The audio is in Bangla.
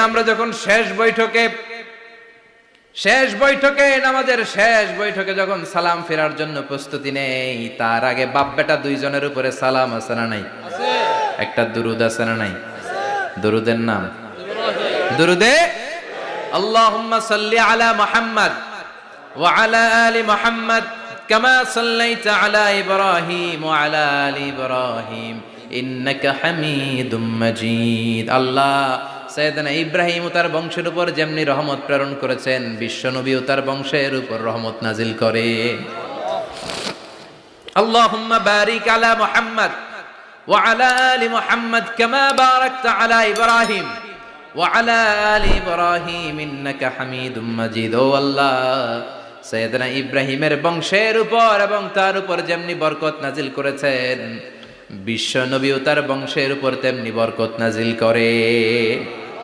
আমরা যখন শেষ বৈঠকে নামাজের শেষ বৈঠকে যখন সালাম ফেরার জন্য প্রস্তুতি নেই, তার আগে বাপ বেটা দুইজনের উপরে সালাম আছে না নাই? একটা দুরুদ আছে না নাই? দুরুদের নাম দুরুদে আল্লাহুম্মা সাল্লি আলা মুহাম্মদ ওয়া আলা আলি মুহাম্মদ কামা সাল্লাইতা আলা ইব্রাহিম ওয়া আলা আলি ইব্রাহিম ইন্নাকা হামিদুম মাজিদ। আল্লাহ সাইয়েদনা ইব্রাহিম ও তার বংশের উপর যেমনি রহমত প্রেরণ করেছেন, বিশ্ব নবী ও তার বংশের উপর রহমত নাজিল করে। আল্লাহুম্মা বারিক আলা মুহাম্মদ ওয়া আলা আলি মুহাম্মদ কামা বারাকতা আলা ইব্রাহিম ওয়া আলা আলি ইব্রাহিম ইন্নাকা হামিদুম মাজিদ। ও আল্লাহ, সাইয়েদনা ইব্রাহিমের বংশের উপর এবং তার উপর যেমনি বরকত নাজিল করেছেন, বিশ্ব নবী ও তার বংশের উপর তেমনি বরকত নাজিল করে।